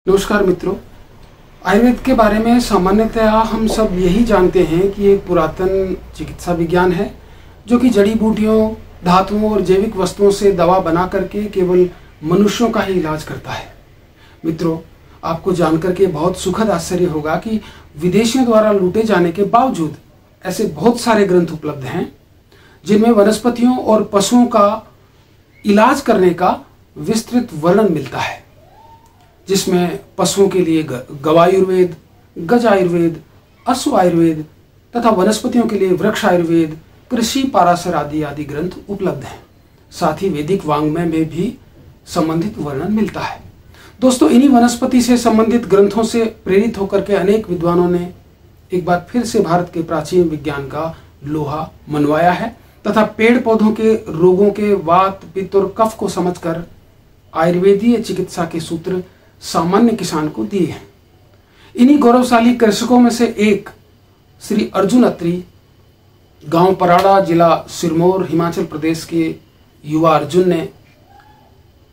नमस्कार मित्रों, आयुर्वेद के बारे में सामान्यतः हम सब यही जानते हैं कि एक पुरातन चिकित्सा विज्ञान है जो कि जड़ी बूटियों, धातुओं और जैविक वस्तुओं से दवा बना करके केवल मनुष्यों का ही इलाज करता है। मित्रों, आपको जानकर के बहुत सुखद आश्चर्य होगा कि विदेशियों द्वारा लूटे जाने के बावजूद ऐसे बहुत सारे ग्रंथ उपलब्ध हैं जिनमें वनस्पतियों और पशुओं का इलाज करने का विस्तृत वर्णन मिलता है, जिसमें पशुओं के लिए गवायुर्वेद, गज आयुर्वेद, अश्व आयुर्वेद तथा वनस्पतियों के लिए वृक्ष आयुर्वेद, कृषि पाराशर आदि ग्रंथ उपलब्ध हैं। साथ ही वैदिक वाङ्मय में भी संबंधित वर्णन मिलता है। दोस्तों, इन्हीं वनस्पति से संबंधित ग्रंथों से प्रेरित होकर के अनेक विद्वानों ने एक बार फिर से भारत के प्राचीन विज्ञान का लोहा मनवाया है तथा पेड़ पौधों के रोगों के वात, पित्त और कफ को समझकर आयुर्वेदीय चिकित्सा के सूत्र सामान्य किसान को दिए हैं। इन्हीं गौरवशाली कृषकों में से एक श्री अर्जुन अत्री, गांव पराड़ा, जिला सिरमौर, हिमाचल प्रदेश के युवा अर्जुन ने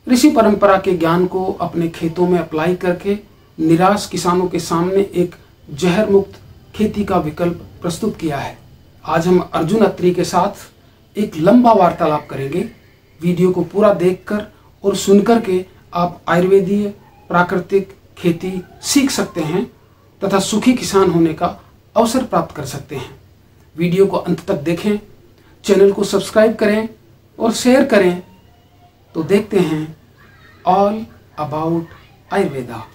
ऋषि परंपरा के ज्ञान को अपने खेतों में अप्लाई करके निराश किसानों के सामने एक जहर मुक्त खेती का विकल्प प्रस्तुत किया है। आज हम अर्जुन अत्री के साथ एक लंबा वार्तालाप करेंगे। वीडियो को पूरा देखकर और सुनकर के आप आयुर्वेदीय प्राकृतिक खेती सीख सकते हैं तथा सुखी किसान होने का अवसर प्राप्त कर सकते हैं। वीडियो को अंत तक देखें, चैनल को सब्सक्राइब करें और शेयर करें। तो देखते हैं ऑल अबाउट आयुर्वेदा।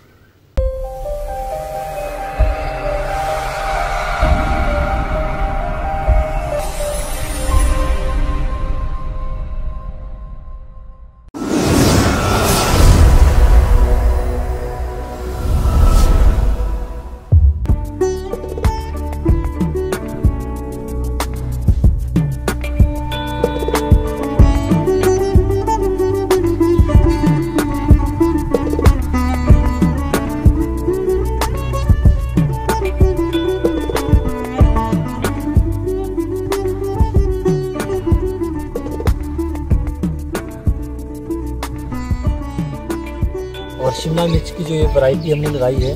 और शिमला मिर्च की जो ये वैरायटी हमने लगाई है,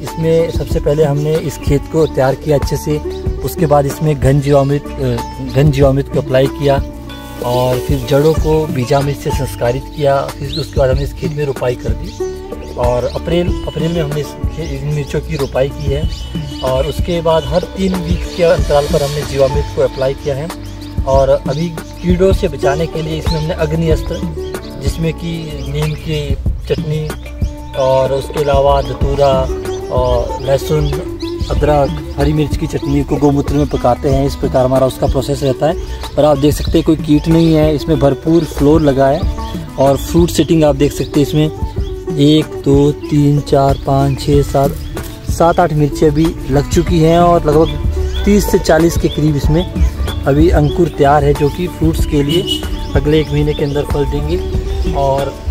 इसमें सबसे पहले हमने इस खेत को तैयार किया अच्छे से। उसके बाद इसमें घन जीवामृत को अप्लाई किया और फिर जड़ों को बीजामृत से संस्कारित किया। फिर उसके बाद हमने इस खेत में रोपाई कर दी और अप्रैल में हमने इन मिर्चों की रोपाई की है। और उसके बाद हर 3 वीक के अंतराल पर हमने जीवामृत को अप्लाई किया है। और अभी कीड़ों से बचाने के लिए इसमें हमने अग्नि अस्त्र, जिसमें कि नीम की चटनी और उसके अलावा धतूरा और लहसुन, अदरक, हरी मिर्च की चटनी को गोमूत्र में पकाते हैं। इस प्रकार हमारा उसका प्रोसेस रहता है। और आप देख सकते हैं कोई कीट नहीं है, इसमें भरपूर फ्लोर लगा है। और फ्रूट सेटिंग आप देख सकते हैं, इसमें 1 2 3 4 5 6 7 8 मिर्चें अभी लग चुकी हैं और लगभग 30 से 40 के करीब इसमें अभी अंकुर तैयार है, जो कि फ्रूट्स के लिए अगले 1 महीने के अंदर फल देंगे। और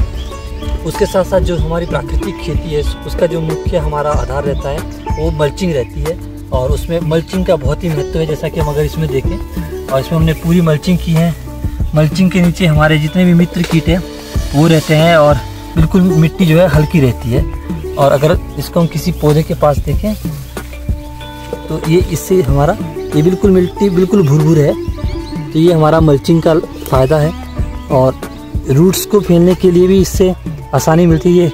उसके साथ साथ जो हमारी प्राकृतिक खेती है, उसका जो मुख्य हमारा आधार रहता है वो मल्चिंग रहती है। और उसमें मल्चिंग का बहुत ही महत्व है, जैसा कि हम अगर इसमें देखें। और इसमें हमने पूरी मल्चिंग की है। मल्चिंग के नीचे हमारे जितने भी मित्र कीट हैं वो रहते हैं और बिल्कुल मिट्टी जो है हल्की रहती है। और अगर इसको हम किसी पौधे के पास देखें तो ये इससे हमारा ये बिल्कुल मिट्टी बिल्कुल भुरभुर है। तो ये हमारा मल्चिंग का फ़ायदा है। और रूट्स को फैलने के लिए भी इससे आसानी मिलती है। ये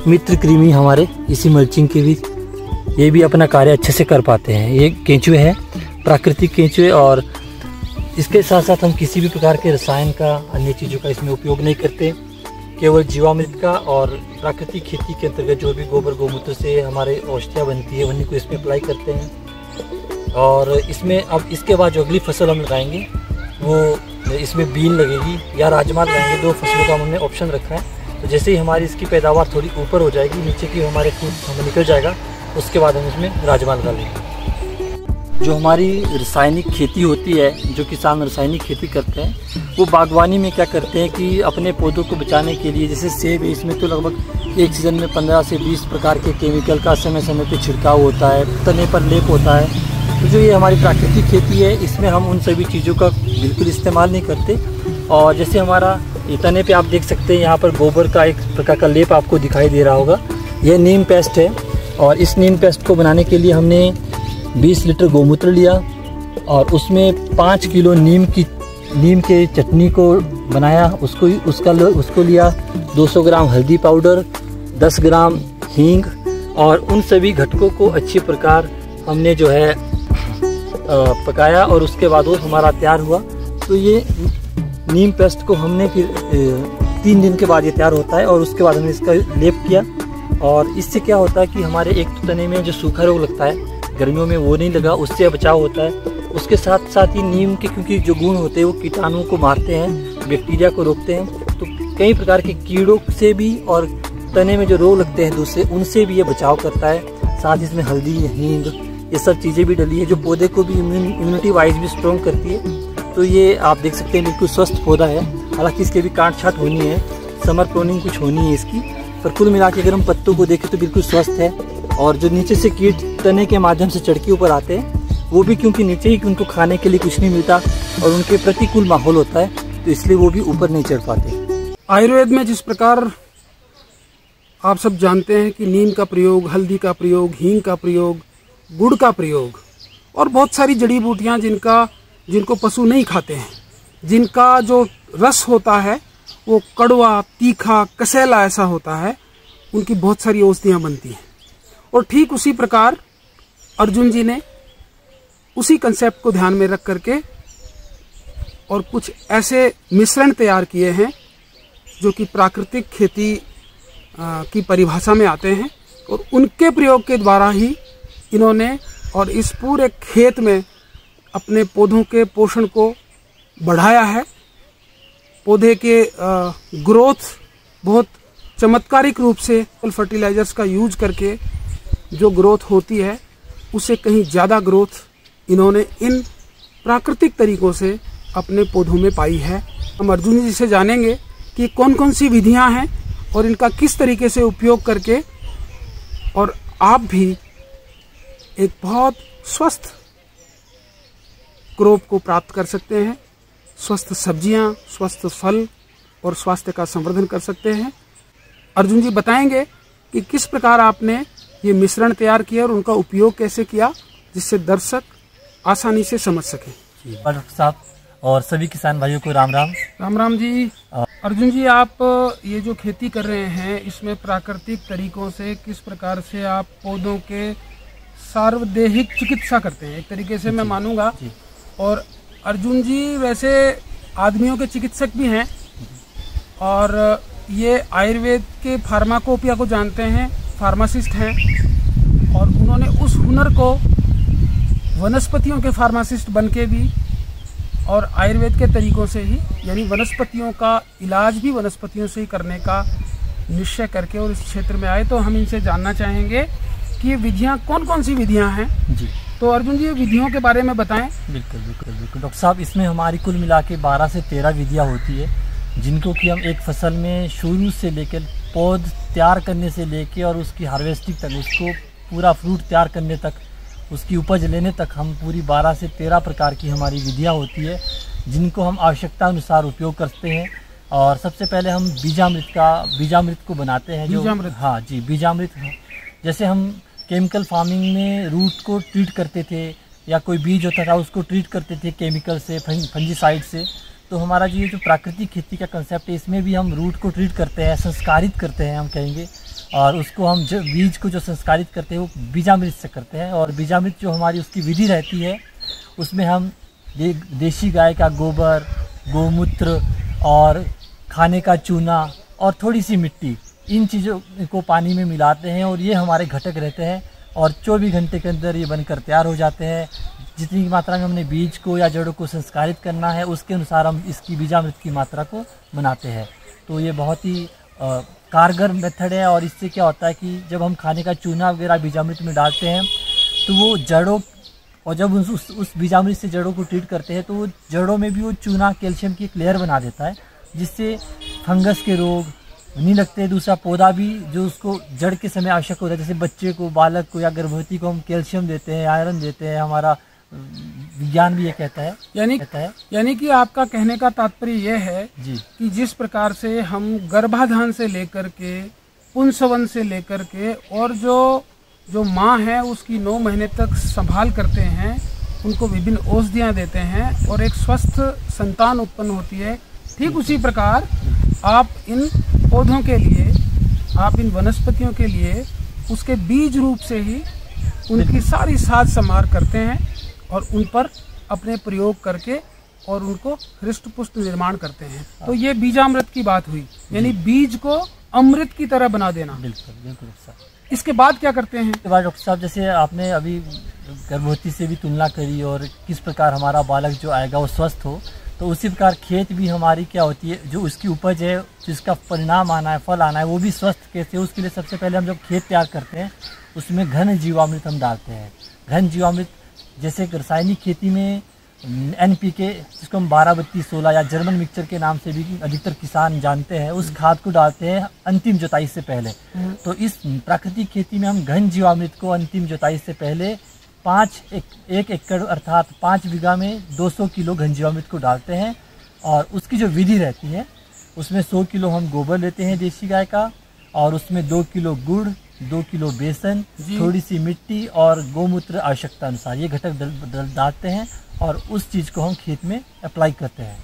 मित्र कृमि हमारे इसी मल्चिंग के भी ये भी अपना कार्य अच्छे से कर पाते हैं। ये केंचुए हैं, प्राकृतिक केंचुए। और इसके साथ साथ हम किसी भी प्रकार के रसायन का, अन्य चीज़ों का इसमें उपयोग नहीं करते। केवल जीवामृत का और प्राकृतिक खेती के अंतर्गत जो भी गोबर गोमूत्र से हमारे औषधियाँ बनती है उन्हीं को इसमें अप्लाई करते हैं। और इसमें अब इसके बाद जो अगली फसल हम लगाएंगे वो इसमें बीन लगेगी या राजमा लगाएंगे। 2 फसलों का हमने ऑप्शन रखा है। तो जैसे ही हमारी इसकी पैदावार थोड़ी ऊपर हो जाएगी, नीचे की हमारे खूब हमें निकल जाएगा, उसके बाद हम इसमें राजमा लगा लेंगे। जो हमारी रासायनिक खेती होती है, जो किसान रासायनिक खेती करते हैं, वो बागवानी में क्या करते हैं कि अपने पौधों को बचाने के लिए, जैसे सेब है, इसमें तो लगभग एक सीज़न में 15 से 20 प्रकार के केमिकल का समय समय पर छिड़काव होता है, तने पर लेप होता है। तो जो ये हमारी प्राकृतिक खेती है, इसमें हम उन सभी चीज़ों का बिल्कुल इस्तेमाल नहीं करते। और जैसे हमारा ये तने पे आप देख सकते हैं, यहाँ पर गोबर का एक प्रकार का लेप आपको दिखाई दे रहा होगा। यह नीम पेस्ट है और इस नीम पेस्ट को बनाने के लिए हमने 20 लीटर गोमूत्र लिया और उसमें 5 किलो नीम के चटनी को बनाया। उसको लिया 200 ग्राम हल्दी पाउडर, 10 ग्राम हींग और उन सभी घटकों को अच्छी प्रकार हमने जो है पकाया और उसके बाद वो हमारा तैयार हुआ। तो ये नीम पेस्ट को हमने फिर 3 दिन के बाद ये तैयार होता है और उसके बाद हमने इसका लेप किया। और इससे क्या होता है कि हमारे एक तो तने में जो सूखा रोग लगता है गर्मियों में वो नहीं लगा, उससे बचाव होता है। उसके साथ साथ ही नीम के क्योंकि जो गुण होते हैं वो कीटाणुओं को मारते हैं, बैक्टीरिया को रोकते हैं, तो कई प्रकार के कीड़ों से भी और तने में जो रोग लगते हैं दूसरे उनसे भी ये बचाव करता है। साथ इसमें हल्दी, हींग, ये सब चीज़ें भी डली है जो पौधे को भी इम्यूनिटी वाइज भी स्ट्रॉन्ग करती है। तो ये आप देख सकते हैं बिल्कुल स्वस्थ पौधा है। हालांकि इसके भी काट छाट होनी है, समर प्रोनिंग कुछ होनी है इसकी, पर कुल मिला के अगर हम पत्तों को देखें तो बिल्कुल स्वस्थ है। और जो नीचे से कीट तने के माध्यम से चढ़ के ऊपर आते हैं वो भी क्योंकि नीचे ही उनको खाने के लिए कुछ नहीं मिलता और उनके प्रतिकूल माहौल होता है तो इसलिए वो भी ऊपर नहीं चढ़ पाते। आयुर्वेद में जिस प्रकार आप सब जानते हैं कि नीम का प्रयोग, हल्दी का प्रयोग, हींग का प्रयोग, गुड़ का प्रयोग और बहुत सारी जड़ी बूटियां जिनको पशु नहीं खाते हैं, जिनका जो रस होता है वो कड़वा, तीखा, कसैला ऐसा होता है, उनकी बहुत सारी औषधियां बनती हैं। और ठीक उसी प्रकार अर्जुन जी ने उसी कंसेप्ट को ध्यान में रख करके और कुछ ऐसे मिश्रण तैयार किए हैं जो कि प्राकृतिक खेती की परिभाषा में आते हैं और उनके प्रयोग के द्वारा ही इन्होंने और इस पूरे खेत में अपने पौधों के पोषण को बढ़ाया है। पौधे के ग्रोथ बहुत चमत्कारिक रूप से फर्टिलाइजर्स का यूज करके जो ग्रोथ होती है उससे कहीं ज़्यादा ग्रोथ इन्होंने इन प्राकृतिक तरीकों से अपने पौधों में पाई है। हम अर्जुन जी से जानेंगे कि कौन कौन सी विधियां हैं और इनका किस तरीके से उपयोग करके और आप भी एक बहुत स्वस्थ क्रॉप को प्राप्त कर सकते हैं, स्वस्थ सब्जियां, स्वस्थ फल और स्वास्थ्य का संवर्धन कर सकते हैं। अर्जुन जी बताएंगे कि किस प्रकार आपने ये मिश्रण तैयार किया और उनका उपयोग कैसे किया जिससे दर्शक आसानी से समझ सके। डॉक्टर साहब और सभी किसान भाइयों को राम राम। राम राम जी। अर्जुन जी, आप ये जो खेती कर रहे हैं इसमें प्राकृतिक तरीकों से किस प्रकार से आप पौधों के सार्वदेहिक चिकित्सा करते हैं, एक तरीके से मैं मानूंगा। और अर्जुन जी वैसे आदमियों के चिकित्सक भी हैं और ये आयुर्वेद के फार्माकोपिया को जानते हैं, फार्मासिस्ट हैं और उन्होंने उस हुनर को वनस्पतियों के फार्मासिस्ट बनके भी और आयुर्वेद के तरीकों से ही यानी वनस्पतियों का इलाज भी वनस्पतियों से ही करने का निश्चय करके और इस क्षेत्र में आए। तो हम इनसे जानना चाहेंगे कि ये विधियाँ कौन कौन सी विधियाँ हैं जी। तो अर्जुन जी ये विधियों के बारे में बताएं। बिल्कुल बिल्कुल बिल्कुल डॉक्टर साहब, इसमें हमारी कुल मिला के 12 से 13 विधियाँ होती है जिनको कि हम एक फसल में शुरू से लेकर पौध तैयार करने से लेके और उसकी हार्वेस्टिंग तक, उसको पूरा फ्रूट तैयार करने तक, उसकी उपज लेने तक हम पूरी 12 से 13 प्रकार की हमारी विधियाँ होती है जिनको हम आवश्यकता अनुसार उपयोग करते हैं। और सबसे पहले हम बीजामृत को बनाते हैं। बीजामृत? हाँ जी, बीजामृत। जैसे हम केमिकल फार्मिंग में रूट को ट्रीट करते थे या कोई बीज होता था उसको ट्रीट करते थे केमिकल से, फंजीसाइड से, तो हमारा ये जो प्राकृतिक खेती का कंसेप्ट है इसमें भी हम रूट को ट्रीट करते हैं, संस्कारित करते हैं हम कहेंगे, और उसको हम जो बीज को जो संस्कारित करते हैं वो बीजामृत से करते हैं। और बीजामृत जो हमारी उसकी विधि रहती है उसमें हम देशी गाय का गोबर, गोमूत्र और खाने का चूना और थोड़ी सी मिट्टी, इन चीज़ों को पानी में मिलाते हैं और ये हमारे घटक रहते हैं और 24 घंटे के अंदर ये बनकर तैयार हो जाते हैं। जितनी मात्रा में हमने बीज को या जड़ों को संस्कारित करना है उसके अनुसार हम इसकी बीजामृत की मात्रा को बनाते हैं। तो ये बहुत ही कारगर मेथड है। और इससे क्या होता है कि जब हम खाने का चूना वगैरह बीजामृत में डालते हैं तो वो जड़ों, और जब उस बीजामृत से जड़ों को ट्रीट करते हैं तो वो जड़ों में भी वो चूना कैल्शियम की एक लेयर बना देता है जिससे फंगस के रोग नहीं लगते। दूसरा पौधा भी जो उसको जड़ के समय आवश्यक होता है, जैसे बच्चे को, बालक को या गर्भवती को हम कैल्शियम देते हैं, आयरन देते हैं, हमारा विज्ञान भी ये कहता है। यानी कि आपका कहने का तात्पर्य यह है जी कि जिस प्रकार से हम गर्भाधान से लेकर के पुंसवन से लेकर के और जो माँ है उसकी 9 महीने तक संभाल करते हैं, उनको विभिन्न औषधियाँ देते हैं और एक स्वस्थ संतान उत्पन्न होती है। ठीक उसी प्रकार आप इन पौधों के लिए, आप इन वनस्पतियों के लिए उसके बीज रूप से ही उनकी सारी साज संभाल करते हैं और उन पर अपने प्रयोग करके और उनको हृष्ट पुष्ट निर्माण करते हैं। तो ये बीजामृत की बात हुई, यानी बीज को अमृत की तरह बना देना। बिल्कुल बिल्कुल सर। इसके बाद क्या करते हैं? इसके बाद डॉक्टर साहब, जैसे आपने अभी गर्भवती से भी तुलना करी और किस प्रकार हमारा बालक जो आएगा वो स्वस्थ हो, तो उसी प्रकार खेत भी हमारी क्या होती है, जो उसकी उपज है, जिसका परिणाम आना है, फल आना है, वो भी स्वस्थ कैसे हो, उसके लिए सबसे पहले हम जब खेत तैयार करते हैं उसमें घन जीवामृत हम डालते हैं। घन जीवामृत जैसे रासायनिक खेती में NPK, जिसको हम 12-32-16 या जर्मन मिक्सचर के नाम से भी अधिकतर किसान जानते हैं, उस खाद को डालते हैं अंतिम जुताई से पहले। तो इस प्राकृतिक खेती में हम घन जीवामृत को अंतिम जुताई से पहले 1 एकड़ अर्थात 5 बीघा में 200 किलो घन जीवामृत को डालते हैं। और उसकी जो विधि रहती है उसमें 100 किलो हम गोबर लेते हैं देसी गाय का, और उसमें 2 किलो गुड़, 2 किलो बेसन, थोड़ी सी मिट्टी और गोमूत्र आवश्यकता अनुसार ये घटक डालते हैं और उस चीज़ को हम खेत में अप्लाई करते हैं।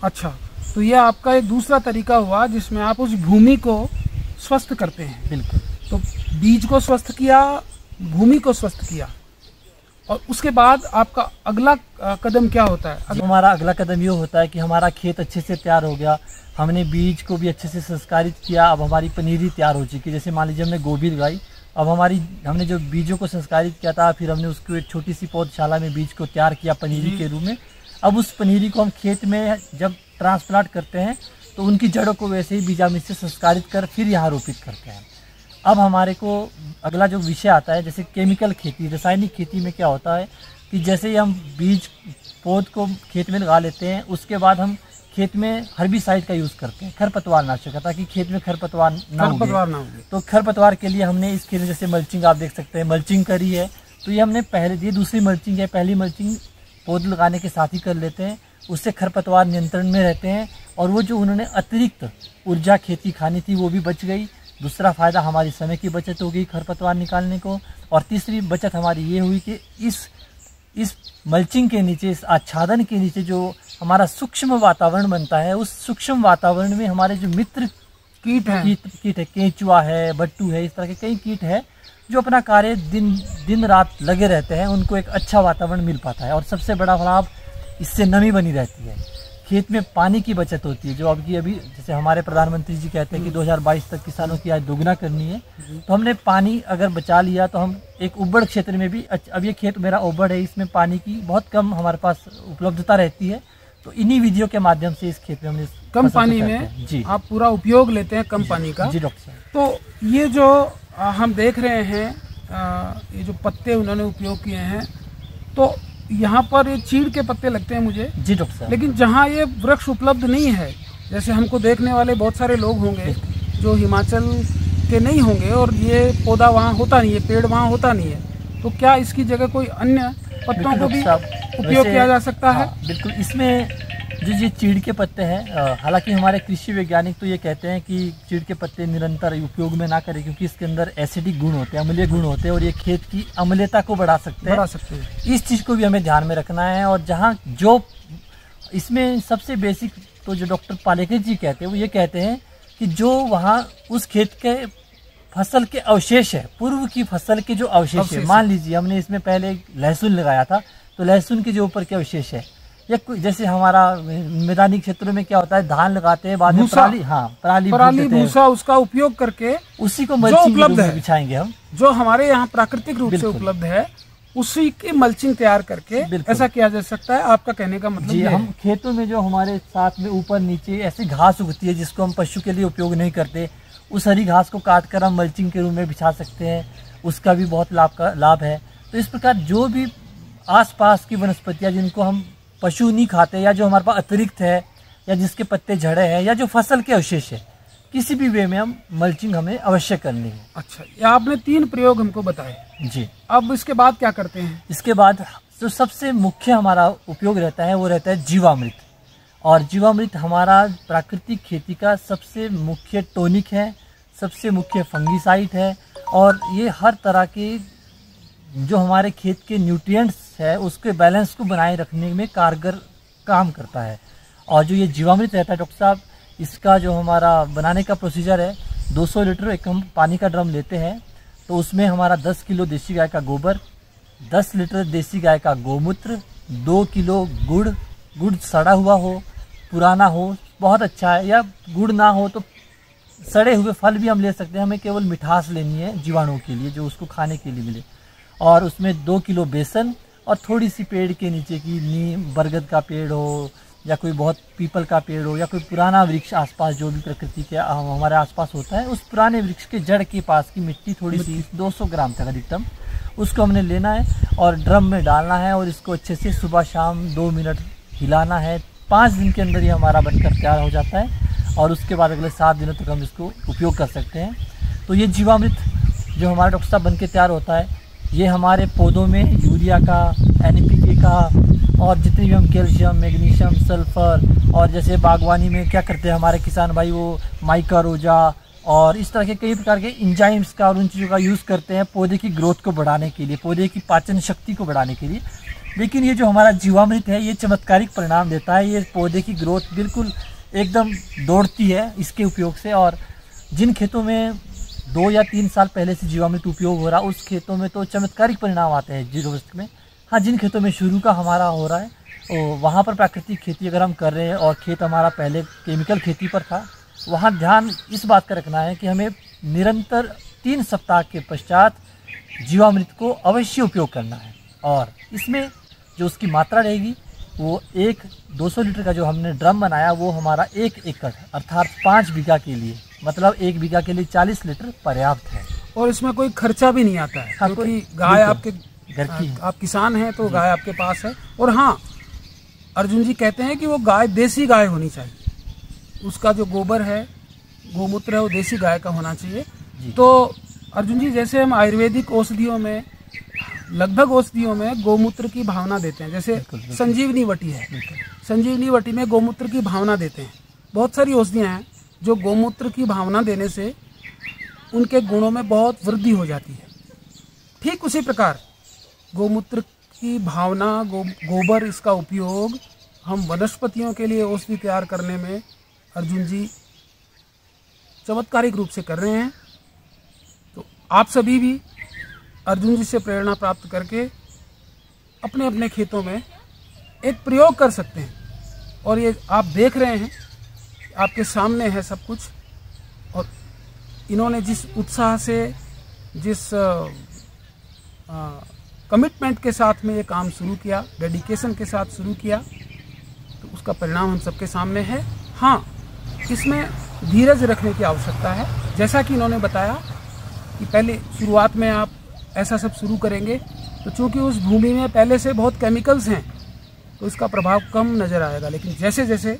अच्छा, तो ये आपका एक दूसरा तरीका हुआ जिसमें आप उस भूमि को स्वस्थ करते हैं। बिल्कुल। तो बीज को स्वस्थ किया, भूमि को स्वस्थ किया, और उसके बाद आपका अगला कदम क्या होता है? हमारा अगला कदम ये होता है कि हमारा खेत अच्छे से तैयार हो गया, हमने बीज को भी अच्छे से संस्कारित किया, अब हमारी पनीरी तैयार हो चुकी है। जैसे मान लीजिए हमने गोभी लगाई, अब हमने जो बीजों को संस्कारित किया था, फिर हमने उसको एक छोटी सी पौधशाला में बीज को तैयार किया पनीरी के रूप में। अब उस पनीरी को हम खेत में जब ट्रांसप्लांट करते हैं तो उनकी जड़ों को वैसे ही बीजामृत से संस्कारित कर फिर यहाँ रोपित करते हैं। अब हमारे को अगला जो विषय आता है, जैसे केमिकल खेती, रासायनिक खेती में क्या होता है कि जैसे ही हम बीज पौध को खेत में लगा लेते हैं, उसके बाद हम खेत में हर्बिसाइड का यूज़ करते हैं, खरपतवार नाशक, ताकि खेत में खरपतवार ना हो। तो खरपतवार के लिए हमने इस खेत में जैसे मल्चिंग आप देख सकते हैं, मल्चिंग करी है। तो ये हमने ये दूसरी मल्चिंग है, पहली मल्चिंग पौध लगाने के साथ ही कर लेते हैं, उससे खरपतवार नियंत्रण में रहते हैं और वो जो उन्होंने अतिरिक्त ऊर्जा खेती खानी थी वो भी बच गई। दूसरा फ़ायदा हमारी समय की बचत हो गई खरपतवार निकालने को, और तीसरी बचत हमारी ये हुई कि इस मल्चिंग के नीचे, इस आच्छादन के नीचे जो हमारा सूक्ष्म वातावरण बनता है, उस सूक्ष्म वातावरण में हमारे जो मित्र कीट है, केंचुआ है, बट्टू है, इस तरह के कई कीट है जो अपना कार्य दिन रात लगे रहते हैं, उनको एक अच्छा वातावरण मिल पाता है। और सबसे बड़ा लाभ इससे नमी बनी रहती है, खेत में पानी की बचत होती है, जो अभी जैसे हमारे प्रधानमंत्री जी कहते हैं कि 2022 तक किसानों की आय दोगुना करनी है। तो हमने पानी अगर बचा लिया तो हम एक उबड़ क्षेत्र में भी, अब ये खेत मेरा उबड़ है, इसमें पानी की बहुत कम हमारे पास उपलब्धता रहती है, तो इन्हीं विधियों के माध्यम से इस खेत में हमने कम पानी में जी आप पूरा उपयोग लेते हैं, कम पानी का। जी डॉक्टर साहब। तो ये जो हम देख रहे हैं, ये जो पत्ते उन्होंने उपयोग किए हैं, तो यहाँ पर ये चीड़ के पत्ते लगते हैं मुझे। जी डॉक्टर साहब। लेकिन जहाँ ये वृक्ष उपलब्ध नहीं है, जैसे हमको देखने वाले बहुत सारे लोग होंगे जो हिमाचल के नहीं होंगे और ये पौधा वहाँ होता नहीं है, पेड़ वहाँ होता नहीं है, तो क्या इसकी जगह कोई अन्य पत्तों को भी उपयोग किया जा सकता है? बिल्कुल। इसमें जो ये चीड़ के पत्ते हैं, हालांकि हमारे कृषि वैज्ञानिक तो ये कहते हैं कि चीड़ के पत्ते निरंतर उपयोग में ना करें, क्योंकि इसके अंदर एसिडिक गुण होते हैं, अम्लीय गुण होते हैं, और ये खेत की अम्लता को बढ़ा सकते हैं। इस चीज़ को भी हमें ध्यान में रखना है। और जहाँ जो इसमें सबसे बेसिक तो जो डॉक्टर पालेकर जी कहते हैं, वो ये कहते हैं कि जो वहाँ उस खेत के फसल के अवशेष है, पूर्व की फसल के जो अवशेष है, मान लीजिए हमने इसमें पहले लहसुन लगाया था, तो लहसुन के जो ऊपर के अवशेष है, या जैसे हमारा मैदानी क्षेत्रों में क्या होता है, धान लगाते हैं, बाद में पराली भूसा उसका उपयोग करके उसी को मल्चिंग उपलब्ध है बिछाएंगे हम, जो हमारे यहाँ प्राकृतिक रूप से उपलब्ध है, उसी की मल्चिंग तैयार करके ऐसा किया जा सकता है। आपका कहने का मतलब जी, हम खेतों में जो हमारे साथ में ऊपर नीचे ऐसी घास उगती है जिसको हम पशु के लिए उपयोग नहीं करते, उस हरी घास को काट कर हम मल्चिंग के रूप में बिछा सकते हैं, उसका भी बहुत लाभ है। तो इस प्रकार जो भी आसपास की वनस्पतियाँ जिनको हम पशु नहीं खाते, या जो हमारे पास अतिरिक्त है, या जिसके पत्ते झड़े हैं, या जो फसल के अवशेष है, किसी भी वे में हम मल्चिंग हमें अवश्य करनी है। अच्छा, ये आपने 3 प्रयोग हमको बताए जी। अब इसके बाद क्या करते हैं? इसके बाद जो सबसे मुख्य हमारा उपयोग रहता है वो रहता है जीवामृत। और जीवामृत हमारा प्राकृतिक खेती का सबसे मुख्य टॉनिक है, सबसे मुख्य फंगीसाइड है और ये हर तरह के जो हमारे खेत के न्यूट्रिएंट्स है उसके बैलेंस को बनाए रखने में कारगर काम करता है। और जो ये जीवामृत रहता है डॉक्टर साहब, इसका जो हमारा बनाने का प्रोसीजर है, 200 लीटर एक हम पानी का ड्रम लेते हैं, तो उसमें हमारा 10 किलो देसी गाय का गोबर, 10 लीटर देसी गाय का गोमूत्र, 2 किलो गुड़ सड़ा हुआ हो, पुराना हो बहुत अच्छा है, या गुड़ ना हो तो सड़े हुए फल भी हम ले सकते हैं। हमें केवल मिठास लेनी है जीवाणुओं के लिए, जो उसको खाने के लिए मिले। और उसमें 2 किलो बेसन और थोड़ी सी पेड़ के नीचे की नीम, बरगद का पेड़ हो या कोई बहुत पीपल का पेड़ हो या कोई पुराना वृक्ष आसपास जो भी प्रकृति के हमारे आसपास होता है, उस पुराने वृक्ष के जड़ के पास की मिट्टी थोड़ी सी 200 ग्राम तक अधिकतम, उसको हमने लेना है और ड्रम में डालना है और इसको अच्छे से सुबह शाम 2 मिनट हिलाना है। 5 दिन के अंदर ये हमारा बनकर तैयार हो जाता है और उसके बाद अगले 7 दिनों तक हम इसको उपयोग कर सकते हैं। तो ये जीवामृत जो हमारा डॉक्टर साहब बन के तैयार होता है, ये हमारे पौधों में यूरिया का, NPK का और जितनी भी हम कैल्शियम, मैग्नीशियम, सल्फर और जैसे बागवानी में क्या करते हैं हमारे किसान भाई, वो माइकारोजा और इस तरह के कई प्रकार के इंजाइम्स का और उन चीज़ों का यूज़ करते हैं पौधे की ग्रोथ को बढ़ाने के लिए, पौधे की पाचन शक्ति को बढ़ाने के लिए। लेकिन ये जो हमारा जीवामृत है ये चमत्कारिक परिणाम देता है। ये पौधे की ग्रोथ बिल्कुल एकदम दौड़ती है इसके उपयोग से। और जिन खेतों में 2 या 3 साल पहले से जीवामृत उपयोग हो रहा है, उस खेतों में तो चमत्कारिक परिणाम आते हैं जीवामृत में। हाँ, जिन खेतों में शुरू का हमारा हो रहा है वहाँ पर प्राकृतिक खेती अगर हम कर रहे हैं और खेत हमारा पहले केमिकल खेती पर था, वहाँ ध्यान इस बात का रखना है कि हमें निरंतर 3 सप्ताह के पश्चात जीवामृत को अवश्य उपयोग करना है। और इसमें जो उसकी मात्रा रहेगी वो 200 लीटर का जो हमने ड्रम बनाया वो हमारा 1 एकड़ अर्थात 5 बीघा के लिए, मतलब 1 बीघा के लिए 40 लीटर पर्याप्त है। और इसमें कोई खर्चा भी नहीं आता है, हाँ, क्योंकि गाय आपके घर की, आप किसान हैं तो गाय आपके पास है। और हाँ, अर्जुन जी कहते हैं कि वो गाय देसी गाय होनी चाहिए, उसका जो गोबर है, गोमूत्र है, वो देसी गाय का होना चाहिए। तो अर्जुन जी, जैसे हम आयुर्वेदिक औषधियों में, लगभग औषधियों में गोमूत्र की भावना देते हैं, जैसे संजीवनी वटी है, संजीवनी वटी में गोमूत्र की भावना देते हैं। बहुत सारी औषधियाँ हैं जो गोमूत्र की भावना देने से उनके गुणों में बहुत वृद्धि हो जाती है। ठीक उसी प्रकार गोमूत्र की भावना, गोबर, इसका उपयोग हम वनस्पतियों के लिए औषधि तैयार करने में अर्जुन जी चमत्कारिक रूप से कर रहे हैं। तो आप सभी भी अर्जुन जी से प्रेरणा प्राप्त करके अपने अपने खेतों में एक प्रयोग कर सकते हैं। और ये आप देख रहे हैं, आपके सामने है सब कुछ। और इन्होंने जिस उत्साह से, जिस कमिटमेंट के साथ में ये काम शुरू किया, डेडिकेशन के साथ शुरू किया, तो उसका परिणाम हम सबके सामने है। हाँ, इसमें धीरज रखने की आवश्यकता है। जैसा कि इन्होंने बताया कि पहले शुरुआत में आप ऐसा सब शुरू करेंगे तो चूँकि उस भूमि में पहले से बहुत केमिकल्स हैं तो इसका प्रभाव कम नज़र आएगा, लेकिन जैसे जैसे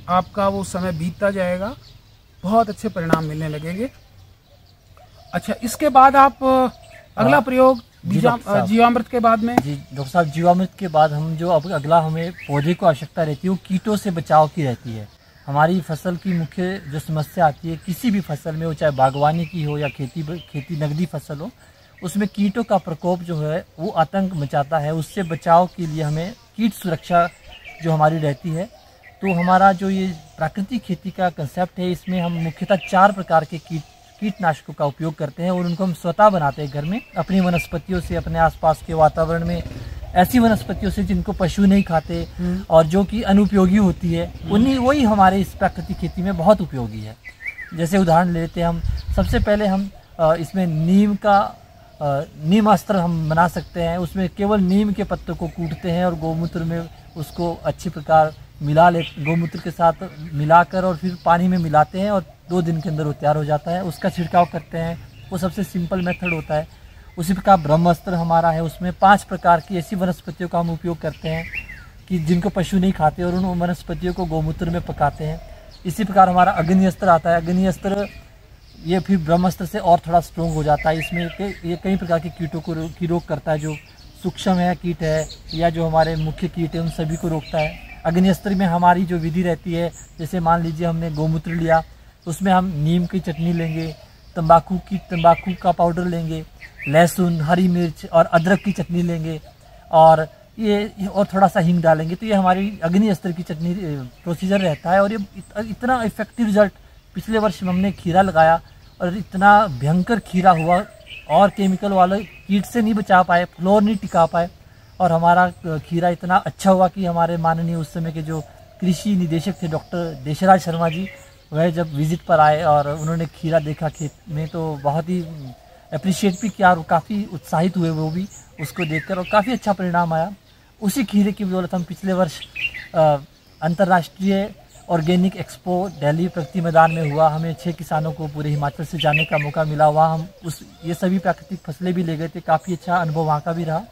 आपका वो समय बीतता जाएगा बहुत अच्छे परिणाम मिलने लगेंगे। अच्छा, इसके बाद आप अगला प्रयोग जीवामृत के बाद में? जी डॉक्टर साहब, जीवामृत के बाद हम जो अब अगला हमें पौधे को आवश्यकता रहती है वो कीटों से बचाव की रहती है। हमारी फसल की मुख्य जो समस्या आती है किसी भी फसल में, वो चाहे बागवानी की हो या खेती नगदी फसल हो, उसमें कीटों का प्रकोप जो है वो आतंक मचाता है। उससे बचाव के लिए हमें कीट सुरक्षा जो हमारी रहती है, तो हमारा जो ये प्राकृतिक खेती का कंसेप्ट है, इसमें हम मुख्यतः 4 प्रकार के कीटनाशकों का उपयोग करते हैं और उनको हम स्वतः बनाते हैं घर में, अपनी वनस्पतियों से, अपने आसपास के वातावरण में, ऐसी वनस्पतियों से जिनको पशु नहीं खाते और जो कि अनुपयोगी होती है, वही हमारे इस प्राकृतिक खेती में बहुत उपयोगी है। जैसे उदाहरण लेते हैं हम, सबसे पहले हम इसमें नीम अस्त्र हम बना सकते हैं। उसमें केवल नीम के पत्तों को कूटते हैं और गोमूत्र में उसको अच्छी प्रकार गोमूत्र के साथ मिलाकर और फिर पानी में मिलाते हैं और 2 दिन के अंदर वो तैयार हो जाता है। उसका छिड़काव करते हैं, वो सबसे सिंपल मेथड होता है। उसी प्रकार ब्रह्मास्त्र हमारा है, उसमें 5 प्रकार की ऐसी वनस्पतियों का हम उपयोग करते हैं कि जिनको पशु नहीं खाते और उन वनस्पतियों को गोमूत्र में पकाते हैं। इसी प्रकार हमारा अग्नि अस्त्र आता है। अग्नि अस्त्र ये फिर ब्रह्मास्त्र से और थोड़ा स्ट्रॉन्ग हो जाता है। इसमें ये कई प्रकार के कीटों की रोक करता है, जो सूक्ष्म है कीट है या जो हमारे मुख्य कीट है, उन सभी को रोकता है। अग्नि अस्त्र में हमारी जो विधि रहती है, जैसे मान लीजिए हमने गोमूत्र लिया, उसमें हम नीम की चटनी लेंगे, तंबाकू का पाउडर लेंगे, लहसुन, हरी मिर्च और अदरक की चटनी लेंगे और थोड़ा सा हींग डालेंगे, तो ये हमारी अग्नि अस्त्र की चटनी प्रोसीजर रहता है। और ये इतना इफेक्टिव रिजल्ट, पिछले वर्ष हमने खीरा लगाया और इतना भयंकर खीरा हुआ और केमिकल वाले कीट से नहीं बचा पाए, फ्लोर नहीं टिका पाए और हमारा खीरा इतना अच्छा हुआ कि हमारे माननीय उस समय के जो कृषि निदेशक थे डॉक्टर देशराज शर्मा जी, वह जब विजिट पर आए और उन्होंने खीरा देखा खेत में तो बहुत ही अप्रिशिएट भी किया और काफ़ी उत्साहित हुए वो भी उसको देखकर, और काफ़ी अच्छा परिणाम आया। उसी खीरे की बदौलत हम पिछले वर्ष अंतर्राष्ट्रीय ऑर्गेनिक एक्सपो दिल्ली प्रगति मैदान में हुआ। हमें 6 किसानों को पूरे हिमाचल से जाने का मौका मिला। वहाँ हम ये सभी प्राकृतिक फसलें भी ले गए थे, काफ़ी अच्छा अनुभव वहाँ का भी रहा।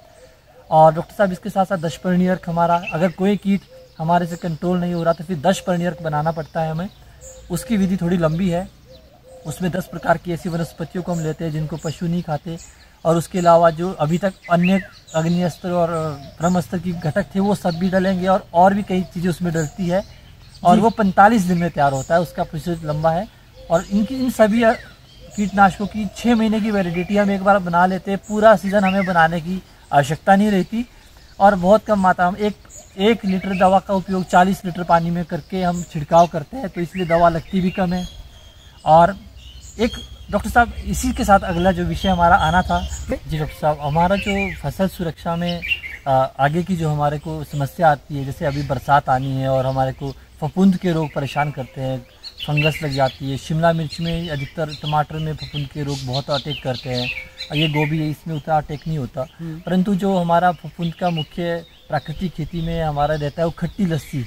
और डॉक्टर साहब इसके साथ साथ दशपर्णीयर्क, हमारा अगर कोई कीट हमारे से कंट्रोल नहीं हो रहा तो फिर दशपर्णीयर्क बनाना पड़ता है हमें। उसकी विधि थोड़ी लंबी है, उसमें 10 प्रकार की ऐसी वनस्पतियों को हम लेते हैं जिनको पशु नहीं खाते, और उसके अलावा जो अभी तक अन्य अग्नि अस्त्र और ब्रह्मास्त्र की घटक थे वो सब भी डलेंगे और भी कई चीज़ें उसमें डलती है और वो 45 दिन में तैयार होता है, उसका प्रोसेस लंबा है। और इन सभी कीटनाशकों की 6 महीने की वैलिडिटी हम एक बार बना लेते हैं, पूरा सीज़न हमें बनाने की आवश्यकता नहीं रहती और बहुत कम मात्रा में 1 लीटर दवा का उपयोग 40 लीटर पानी में करके हम छिड़काव करते हैं, तो इसलिए दवा लगती भी कम है। और एक डॉक्टर साहब इसी के साथ अगला जो विषय हमारा आना था जी डॉक्टर साहब, हमारा जो फसल सुरक्षा में आगे की जो हमारे को समस्या आती है, जैसे अभी बरसात आनी है और हमारे को फफूंद के रोग परेशान करते हैं, फंगस लग जाती है। शिमला मिर्च में अधिकतर, टमाटर में फफूंद के रोग बहुत अटैक करते हैं, ये गोभी है इसमें उतना अटैक नहीं होता। परंतु जो हमारा फफूंद का मुख्य प्राकृतिक खेती में हमारा रहता है वो खट्टी लस्सी।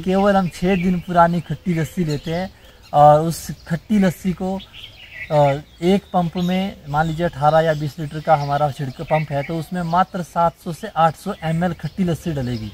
केवल हम 6 दिन पुरानी खट्टी लस्सी लेते हैं और उस खट्टी लस्सी को एक पंप में, मान लीजिए 18 या 20 लीटर का हमारा छिड़का पंप है, तो उसमें मात्र 700 से 800 ml खट्टी लस्सी डलेगी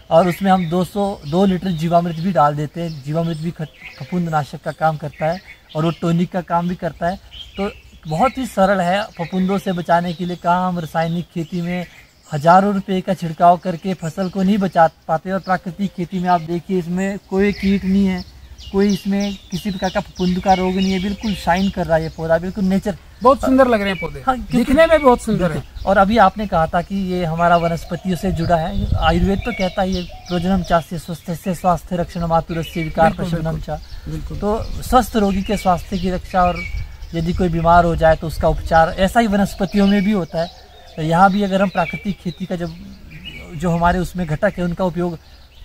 और उसमें हम 2 लीटर जीवामृत भी डाल देते हैं। जीवामृत भी फफूंद नाशक का काम करता है और वो टॉनिक का काम भी करता है। तो बहुत ही सरल है फफूंदों से बचाने के लिए। कहाँ हम रासायनिक खेती में हज़ारों रुपए का छिड़काव करके फसल को नहीं बचा पाते, और प्राकृतिक खेती में आप देखिए इसमें कोई कीट नहीं है, कोई इसमें किसी प्रकार का फफूंद का रोग नहीं है, बिल्कुल शाइन कर रहा है ये पौधा, बिल्कुल नेचर। बहुत सुंदर लग रहे हैं पौधे, हाँ, दिखने में बहुत सुंदर है। और अभी आपने कहा था कि ये हमारा वनस्पतियों से जुड़ा है। आयुर्वेद तो कहता है ये प्रोजनम चास्य स्वस्थस्य स्वास्थ्य रक्षण मातुरस्य विकार प्रशमनम चा, तो स्वस्थ रोगी के स्वास्थ्य की रक्षा और यदि कोई बीमार हो जाए तो उसका उपचार, ऐसा ही वनस्पतियों में भी होता है। तो यहाँ भी अगर हम प्राकृतिक खेती का जो हमारे उसमें घटक है उनका उपयोग,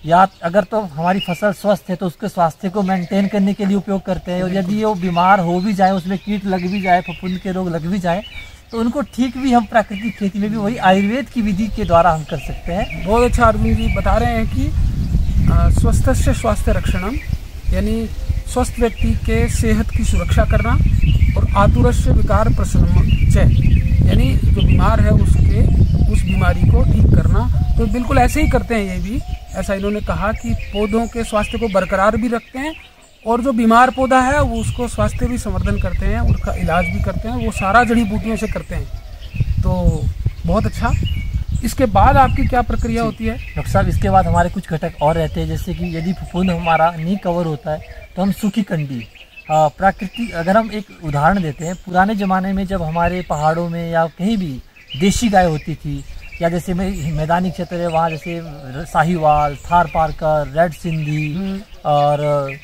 या अगर तो हमारी फसल स्वस्थ है तो उसके स्वास्थ्य को मेंटेन करने के लिए उपयोग करते हैं, और यदि वो बीमार हो भी जाए, उसमें कीट लग भी जाए, फफूंद के रोग लग भी जाए, तो उनको ठीक भी हम प्राकृतिक खेती में भी वही आयुर्वेद की विधि के द्वारा हम कर सकते हैं। बहुत अच्छा अरविंद जी बता रहे हैं कि स्वस्थस्य स्वास्थ्य रक्षणम, यानी स्वस्थ व्यक्ति के सेहत की सुरक्षा करना, और आतुरस्य विकार प्रशमनम च, यानी जो बीमार है उस बीमारी को ठीक करना। तो बिल्कुल ऐसे ही करते हैं ये भी, ऐसा इन्होंने कहा कि पौधों के स्वास्थ्य को बरकरार भी रखते हैं और जो बीमार पौधा है वो उसको स्वास्थ्य भी संवर्धन करते हैं, उसका इलाज भी करते हैं, वो सारा जड़ी बूटियों से करते हैं। तो बहुत अच्छा। इसके बाद आपकी क्या प्रक्रिया होती है डॉक्टर साहब? इसके बाद हमारे कुछ घटक और रहते हैं, जैसे कि यदि फफूंद हमारा नहीं कवर होता है तो हम सूखी कंडी प्राकृतिक, अगर हम एक उदाहरण देते हैं, पुराने ज़माने में जब हमारे पहाड़ों में या कहीं भी देशी गाय होती थी, या जैसे मैदानी क्षेत्र है वहाँ जैसे साहिवाल, थार पारकर, रेड सिंधी और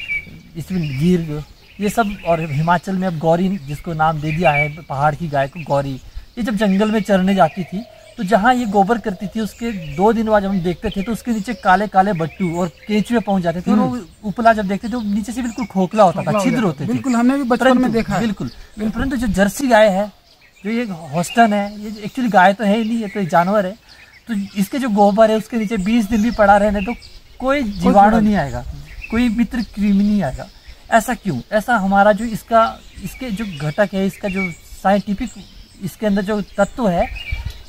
इसमें गिर, ये सब, और हिमाचल में अब गौरी जिसको नाम दे दिया है पहाड़ की गाय को गौरी, ये जब जंगल में चरने जाती थी तो जहाँ ये गोबर करती थी उसके 2 दिन बाद जब हम देखते थे तो उसके नीचे काले काले बट्टू और केंचुए पहुंच जाते थे, और वो उपला जब देखते थे तो नीचे से बिल्कुल खोखला होता था, छिद्र होते थे। बिल्कुल, हमने भी बचपन में देखा है। बिल्कुल। परंतु जो जर्सी गाय है, जो ये हॉस्टन है, ये एक्चुअली गाय तो है ही नहीं, ये तो जानवर है, तो इसके जो गोबर है उसके नीचे 20 दिन भी पड़ा रहने तो कोई जीवाणु नहीं आएगा, कोई मित्र कृमि नहीं आएगा। ऐसा क्यों? ऐसा हमारा जो इसके जो घटक है, इसका जो साइंटिफिक इसके अंदर जो तत्व है,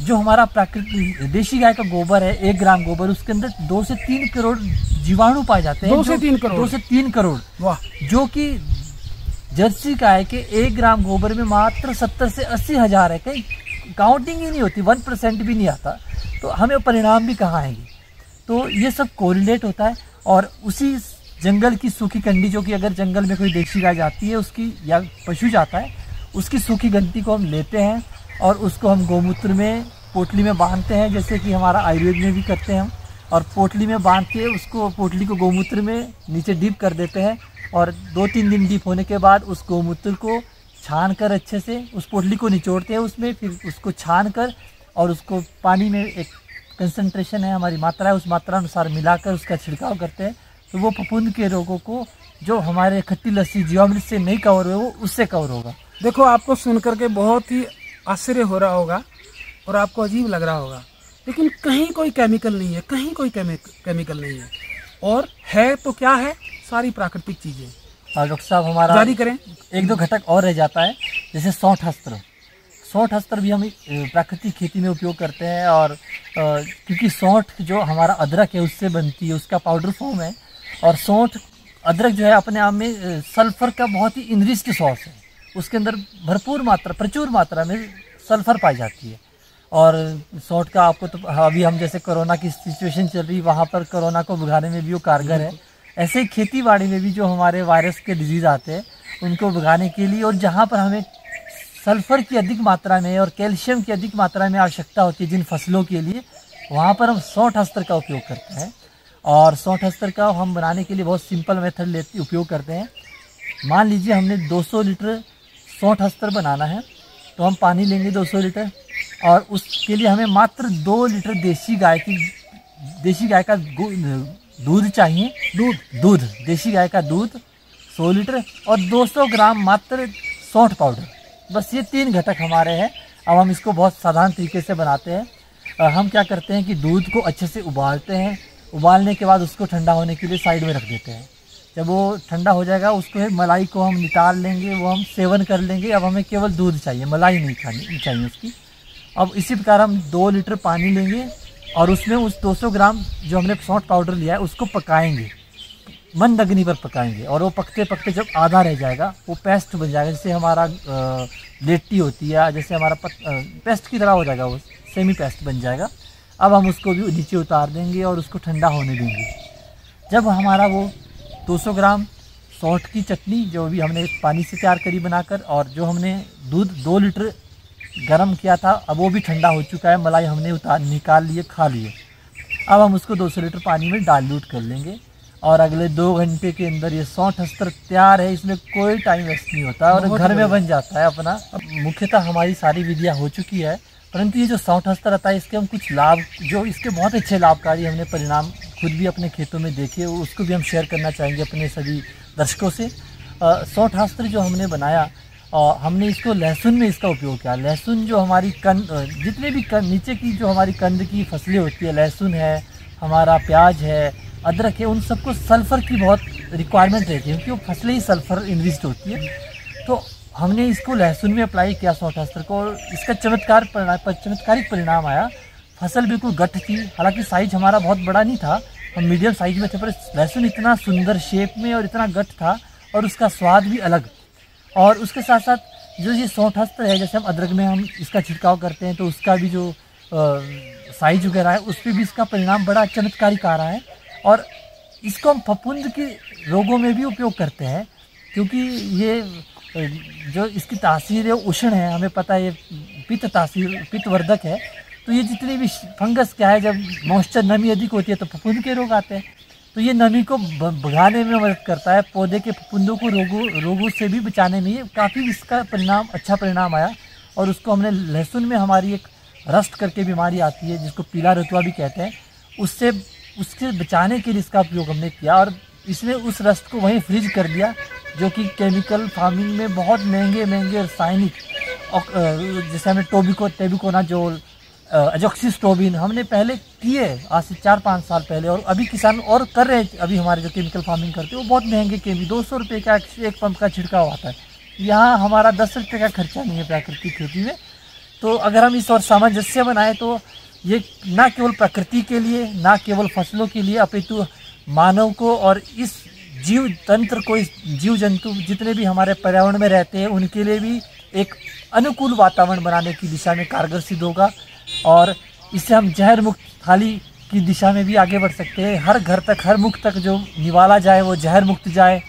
जो हमारा प्राकृतिक देशी गाय का गोबर है, 1 ग्राम गोबर, उसके अंदर 2 से 3 करोड़ जीवाणु पाए जाते हैं। 2 से 3 करोड़। वाह। जो कि जर्सी गाय के 1 ग्राम गोबर में मात्र 70 से 80 हज़ार है, कहीं काउंटिंग ही नहीं होती, 1% भी नहीं आता, तो हमें परिणाम भी कहाँ आएंगे? तो ये सब कोरिलेट होता है। और उसी जंगल की सूखी कंडी, जो कि अगर जंगल में कोई देशी गाय जाती है उसकी, या पशु जाता है, उसकी सूखी गंदगी को हम लेते हैं और उसको हम गौमूत्र में पोटली में बांधते हैं, जैसे कि हमारा आयुर्वेद में भी करते हैं हम। और पोटली में बांध के उसको पोटली को गौमूत्र में नीचे डीप कर देते हैं और 2-3 दिन डीप होने के बाद उस गौमूत्र को छान कर अच्छे से उस पोटली को निचोड़ते हैं उसमें, फिर उसको छान कर और उसको पानी में एक कंसंट्रेशन है हमारी मात्रा है, उस मात्रा अनुसार मिलाकर उसका छिड़काव करते हैं। तो वो फफूंद के रोगों को जो हमारे खट्टी लस्सी जीवामृत से नहीं कवर हुए वो उससे कवर होगा। देखो, आपको सुन करके बहुत ही आश्चर्य हो रहा होगा और आपको अजीब लग रहा होगा, लेकिन कहीं कोई केमिकल नहीं है, कहीं कोई केमिकल नहीं है। और है तो क्या है, सारी प्राकृतिक चीजें। और डॉक्टर साहब हमारा जारी करें, 1-2 घटक और रह जाता है, जैसे सौंठ अस्त्र। सौंठ अस्त्र भी हम प्राकृतिक खेती में उपयोग करते हैं और क्योंकि सौंठ जो हमारा अदरक है उससे बनती है, उसका पाउडर फॉर्म है। और सौंठ अदरक जो है अपने आप में सल्फर का बहुत ही इनरिच्ड सोर्स है, उसके अंदर प्रचुर मात्रा में सल्फर पाई जाती है। और सौंठ का आपको तो अभी हम जैसे कोरोना की सिचुएशन चल रही, वहाँ पर कोरोना को भगाने में भी वो कारगर है। ऐसे ही खेती बाड़ी में भी जो हमारे वायरस के डिजीज़ आते हैं उनको भगाने के लिए, और जहाँ पर हमें सल्फर की अधिक मात्रा में और कैल्शियम की अधिक मात्रा में आवश्यकता होती है जिन फसलों के लिए, वहाँ पर हम सौंठ अस्त्र का उपयोग करते हैं। और सौंठ अस्त्र का हम बनाने के लिए बहुत सिंपल मेथड उपयोग करते हैं। मान लीजिए हमने 200 लीटर सौंठ अस्त्र बनाना है, तो हम पानी लेंगे 200 लीटर और उसके लिए हमें मात्र 2 लीटर देसी गाय का दूध चाहिए। दूध देसी गाय का दूध 100 लीटर और 200 ग्राम मात्र सौंठ पाउडर। बस ये 3 घटक हमारे हैं। अब हम इसको बहुत साधारण तरीके से बनाते हैं। हम क्या करते हैं कि दूध को अच्छे से उबालते हैं, उबालने के बाद उसको ठंडा होने के लिए साइड में रख देते हैं। जब वो ठंडा हो जाएगा उसको मलाई को हम निकाल लेंगे, वो हम सेवन कर लेंगे। अब हमें केवल दूध चाहिए, मलाई नहीं चाहिए उसकी। अब इसी प्रकार हम 2 लीटर पानी लेंगे और उसमें उस 200 ग्राम जो हमने सौंठ पाउडर लिया है उसको पकाएंगे, मंद अग्नि पर पकाएंगे। और वो पकते पकते जब आधा रह जाएगा वो पेस्ट बन जाएगा, जैसे हमारा लेट्टी होती है, जैसे हमारा पेस्ट की तरह हो जाएगा, वो सेमी पेस्ट बन जाएगा। अब हम उसको भी नीचे उतार देंगे और उसको ठंडा होने देंगे। जब हमारा वो 200 ग्राम सौंठ की चटनी जो भी हमने पानी से तैयार करी बनाकर, और जो हमने दूध 2 लीटर गरम किया था, अब वो भी ठंडा हो चुका है, मलाई हमने निकाल लिए, खा लिए। अब हम उसको 200 लीटर पानी में डाइल्यूट कर लेंगे और अगले 2 घंटे के अंदर ये सौंठ अस्त्र तैयार है। इसमें कोई टाइम वेस्ट नहीं होता और घर में बन जाता है अपना। मुख्यतः हमारी सारी विधियाँ हो चुकी है, परंतु ये जो सौंठ अस्त्र आता है इसके हम कुछ लाभ, जो इसके बहुत अच्छे लाभकारी हमने परिणाम खुद भी अपने खेतों में देखे, उसको भी हम शेयर करना चाहेंगे अपने सभी दर्शकों से। सौंठ अस्त्र जो हमने बनाया, हमने इसको लहसुन में इसका उपयोग किया। लहसुन जो हमारी जितने भी नीचे की जो हमारी कंद की फसलें होती है, लहसुन है, हमारा प्याज है, अदरक है, उन सबको सल्फ़र की बहुत रिक्वायरमेंट रहती है क्योंकि वो फसलें ही सल्फ़र इन्रिच्ड होती है। तो हमने इसको लहसुन में अप्लाई किया सौंठ अस्त्र को, और इसका चमत्कारिक परिणाम आया। फसल बिल्कुल गठ थी, हालांकि साइज हमारा बहुत बड़ा नहीं था, हम मीडियम साइज में थे, पर लहसुन इतना सुंदर शेप में और इतना गठ था और उसका स्वाद भी अलग। और उसके साथ साथ जो ये सौंठ अस्त्र है, जैसे हम अदरक में हम इसका छिड़काव करते हैं तो उसका भी जो साइज वगैरह है उस पर भी इसका परिणाम बड़ा चमत्कारिक आ रहा है। और इसको हम फफूंद के रोगों में भी उपयोग करते हैं, क्योंकि ये जो इसकी तासीर है उष्ण है, हमें पता है ये पित्तवर्धक है। तो ये जितनी भी फंगस क्या है, जब मॉइस्चर नमी अधिक होती है तो फफूंद के रोग आते हैं, तो ये नमी को भगाने में मदद करता है। पौधे के फफूंदों को रोगों से भी बचाने में ये काफ़ी इसका अच्छा परिणाम आया। और उसको हमने लहसुन में हमारी एक रस्ट करके बीमारी आती है जिसको पीला रतुआ भी कहते हैं, उसके बचाने के लिए इसका उपयोग हमने किया। और इसमें उस रस्ट को वहीं फ्रीज कर दिया, जो कि केमिकल फार्मिंग में बहुत महंगे रासायनिक, जैसे हमें टेबिकोनाजोल, अजॉक्सिस्ट्रोबिन हमने पहले किए आज से 4-5 साल पहले, और अभी किसान और कर रहे हैं। अभी हमारे जो केमिकल फार्मिंग करते हैं वो बहुत महंगे केमिकल, 200 रुपये का एक पंप का छिड़काव आता है। यहाँ हमारा 10 रुपये का खर्चा नहीं है प्राकृतिक खेती में। तो अगर हम इस और सामंजस्य बनाएं तो ये ना केवल प्रकृति के लिए, ना केवल फसलों के लिए, अपितु मानव को और इस जीव तंत्र को, इस जीव जंतु जितने भी हमारे पर्यावरण में रहते हैं उनके लिए भी एक अनुकूल वातावरण बनाने की दिशा में कारगर सिद्ध होगा। और इससे हम जहर मुक्त थाली की दिशा में भी आगे बढ़ सकते हैं। हर घर तक, हर मुख तक जो निवाला जाए वो जहर मुक्त जाए,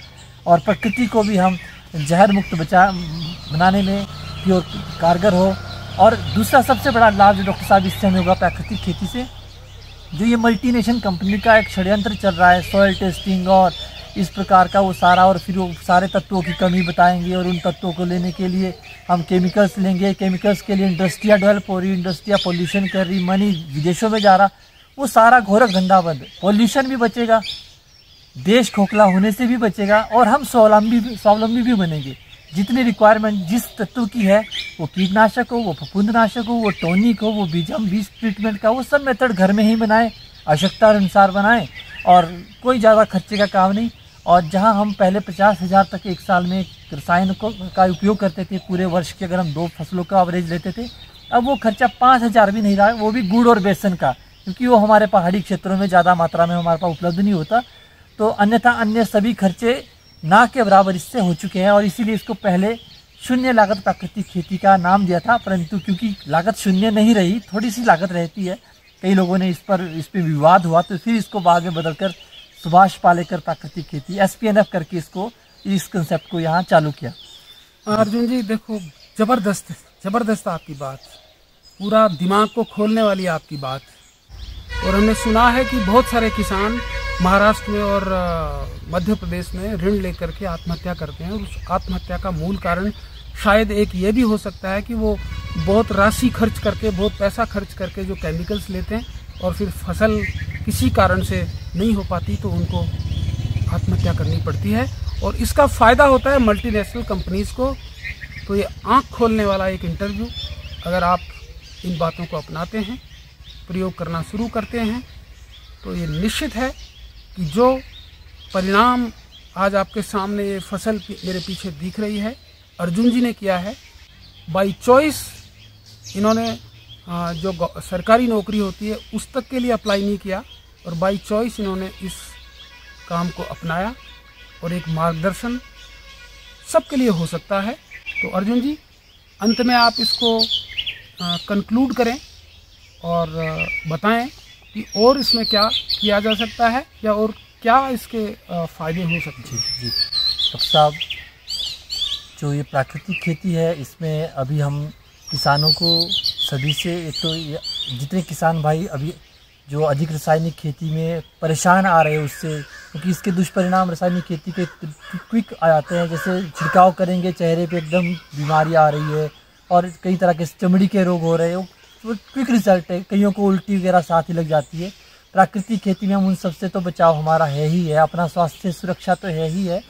और प्रकृति को भी हम जहर मुक्त बनाने में कि और कारगर हो। और दूसरा सबसे बड़ा लाभ जो डॉक्टर साहब इससे हमें होगा प्राकृतिक खेती से, जो ये मल्टीनेशनल कंपनी का एक षड्यंत्र चल रहा है सॉइल टेस्टिंग और इस प्रकार का वो सारा, और फिर वो सारे तत्वों की कमी बताएंगे और उन तत्वों को लेने के लिए हम केमिकल्स लेंगे, केमिकल्स के लिए इंडस्ट्रिया डेवलप हो रही, इंडस्ट्रिया पोल्यूशन कर रही, मनी विदेशों में जा रहा, वो सारा घोरक धंधा बंद, पोल्यूशन भी बचेगा, देश खोखला होने से भी बचेगा और हम स्वावलंबी भी बनेंगे। जितनी रिक्वायरमेंट जिस तत्व की है, वो कीटनाशक हो, वो फफूंदनाशक हो, वो टॉनिक हो, वो बीज ट्रीटमेंट का, वो सब मेथड घर में ही बनाएं, आवश्यकता अनुसार बनाएं और कोई ज़्यादा खर्चे का काम नहीं। और जहां हम पहले 50,000 तक एक साल में रसायन का उपयोग करते थे पूरे वर्ष के, अगर हम 2 फसलों का एवरेज लेते थे, अब वो खर्चा 5,000 भी नहीं रहा, वो भी गुड़ और बेसन का, क्योंकि वो हमारे पहाड़ी क्षेत्रों में ज़्यादा मात्रा में हमारे पास उपलब्ध नहीं होता। तो अन्यथा अन्य सभी खर्चे ना के बराबर इससे हो चुके हैं और इसीलिए इसको पहले शून्य लागत प्राकृतिक खेती का नाम दिया था, परंतु क्योंकि लागत शून्य नहीं रही, थोड़ी सी लागत रहती है, कई लोगों ने इस पर विवाद हुआ, तो फिर इसको बाद में बदलकर सुभाष पालेकर प्राकृतिक खेती SPNF करके इसको, इस कंसेप्ट को यहाँ चालू किया। अर्जुन जी देखो, जबरदस्त आपकी बात, पूरा दिमाग को खोलने वाली आपकी बात। और हमने सुना है कि बहुत सारे किसान महाराष्ट्र में और मध्य प्रदेश में ऋण लेकर के आत्महत्या करते हैं और उस आत्महत्या का मूल कारण शायद एक ये भी हो सकता है कि वो बहुत राशि खर्च करके, बहुत पैसा खर्च करके जो केमिकल्स लेते हैं और फिर फसल किसी कारण से नहीं हो पाती तो उनको आत्महत्या करनी पड़ती है और इसका फ़ायदा होता है मल्टीनेशनल कंपनीज़ को। तो ये आँख खोलने वाला एक इंटरव्यू, अगर आप इन बातों को अपनाते हैं, प्रयोग करना शुरू करते हैं, तो ये निश्चित है कि जो परिणाम आज आपके सामने ये फसल मेरे पीछे दिख रही है, अर्जुन जी ने किया है बाई चॉइस। इन्होंने जो सरकारी नौकरी होती है उस तक के लिए अप्लाई नहीं किया और बाई चॉइस इन्होंने इस काम को अपनाया और एक मार्गदर्शन सबके लिए हो सकता है। तो अर्जुन जी, अंत में आप इसको कंक्लूड करें और बताएं कि और इसमें क्या किया जा सकता है या और क्या इसके फ़ायदे हो सकते हैं। जी डॉक्टर साहब, जो ये प्राकृतिक खेती है इसमें अभी हम किसानों को सभी से, एक तो जितने किसान भाई अभी जो अधिक रासायनिक खेती में परेशान आ रहे हैं उससे, क्योंकि इसके दुष्परिणाम रासायनिक खेती के क्विक आ जाते हैं, जैसे छिड़काव करेंगे चेहरे पे एकदम बीमारी आ रही है और कई तरह के चमड़ी के रोग हो रहे हैं, वो क्विक रिजल्ट है, कईयों को उल्टी वगैरह साथ ही लग जाती है। प्राकृतिक खेती में हम उन सबसे तो बचाव हमारा है ही है, अपना स्वास्थ्य सुरक्षा तो है ही है।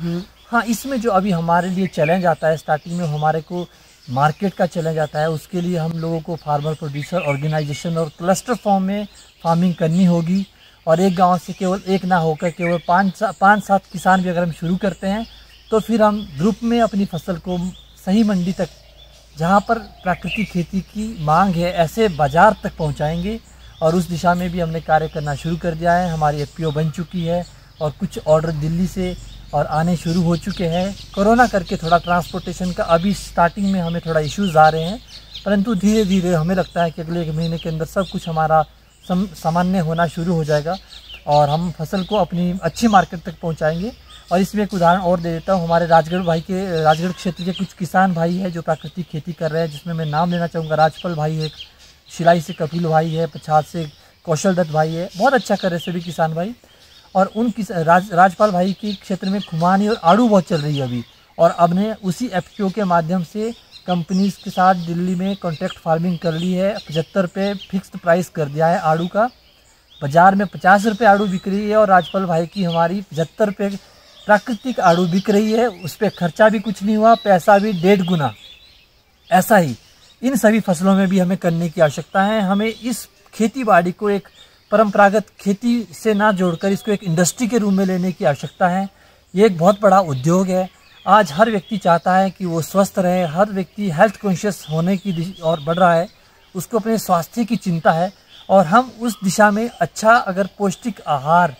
हाँ, इसमें जो अभी हमारे लिए चैलेंज आता है, स्टार्टिंग में हमारे को मार्केट का चैलेंज आता है, उसके लिए हम लोगों को फार्मर प्रोड्यूसर ऑर्गेनाइजेशन और क्लस्टर फॉर्म में फार्मिंग करनी होगी और एक गांव से केवल एक ना होकर केवल 5-7 किसान भी अगर हम शुरू करते हैं तो फिर हम ग्रुप में अपनी फसल को सही मंडी तक, जहां पर प्राकृतिक खेती की मांग है, ऐसे बाज़ार तक पहुंचाएंगे और उस दिशा में भी हमने कार्य करना शुरू कर दिया है। हमारी FPO बन चुकी है और कुछ ऑर्डर दिल्ली से और आने शुरू हो चुके हैं। कोरोना करके थोड़ा ट्रांसपोर्टेशन का अभी स्टार्टिंग में हमें थोड़ा इश्यूज़ आ रहे हैं, परंतु धीरे धीरे हमें लगता है कि अगले 1 महीने के अंदर सब कुछ हमारा सामान्य होना शुरू हो जाएगा और हम फसल को अपनी अच्छी मार्केट तक पहुंचाएंगे। और इसमें एक उदाहरण और दे देता हूँ, हमारे राजगढ़ क्षेत्र के कुछ किसान भाई हैं जो प्राकृतिक खेती कर रहे हैं, जिसमें मैं नाम लेना चाहूँगा। राजपाल भाई है, शिलाई से कपिल भाई है, पछाड़ से कौशल दत्त भाई है, बहुत अच्छा कर रहे सभी किसान भाई। और उन राजपाल भाई के क्षेत्र में खुमानी और आड़ू बहुत चल रही है अभी, और अब ने उसी FPO के माध्यम से कंपनीज के साथ दिल्ली में कॉन्ट्रैक्ट फार्मिंग कर ली है। 75 रुपये फिक्स्ड प्राइस कर दिया है आड़ू का, बाज़ार में 50 रुपये आड़ू बिक रही है और राजपाल भाई की हमारी 75 रुपये प्राकृतिक आड़ू बिक रही है। उस पर खर्चा भी कुछ नहीं हुआ, पैसा भी 1.5 गुना। ऐसा ही इन सभी फसलों में भी हमें करने की आवश्यकता है। हमें इस खेती बाड़ी को एक परंपरागत खेती से ना जोड़कर इसको एक इंडस्ट्री के रूप में लेने की आवश्यकता है। ये एक बहुत बड़ा उद्योग है। आज हर व्यक्ति चाहता है कि वो स्वस्थ रहे, हर व्यक्ति हेल्थ कॉन्शियस होने की और बढ़ रहा है, उसको अपने स्वास्थ्य की चिंता है और हम उस दिशा में अच्छा अगर पौष्टिक आहार,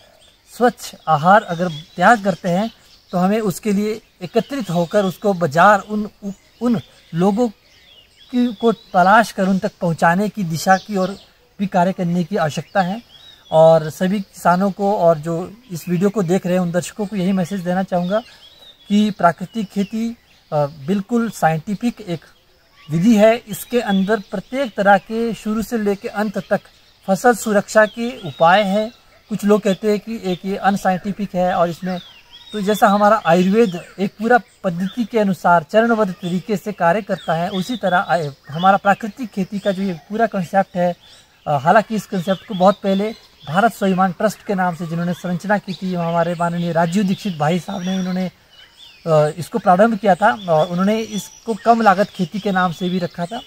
स्वच्छ आहार अगर त्याग करते हैं तो हमें उसके लिए एकत्रित होकर उसको बाजार उन लोगों को तलाश कर उन तक पहुंचाने की दिशा की ओर भी कार्य करने की आवश्यकता है। और सभी किसानों को और जो इस वीडियो को देख रहे हैं उन दर्शकों को यही मैसेज देना चाहूँगा कि प्राकृतिक खेती बिल्कुल साइंटिफिक एक विधि है। इसके अंदर प्रत्येक तरह के शुरू से लेकर अंत तक फसल सुरक्षा के उपाय है। कुछ लोग कहते हैं कि एक ये अनसाइंटिफिक है, और इसमें तो जैसा हमारा आयुर्वेद एक पूरा पद्धति के अनुसार चरणबद्ध तरीके से कार्य करता है, उसी तरह हमारा प्राकृतिक खेती का जो ये पूरा कंसेप्ट है, हालांकि इस कंसेप्ट को बहुत पहले भारत स्वाभिमान ट्रस्ट के नाम से जिन्होंने संरचना की थी, हमारे माननीय राजीव दीक्षित भाई साहब ने इन्होंने इसको प्रारंभ किया था, और उन्होंने इसको कम लागत खेती के नाम से भी रखा था।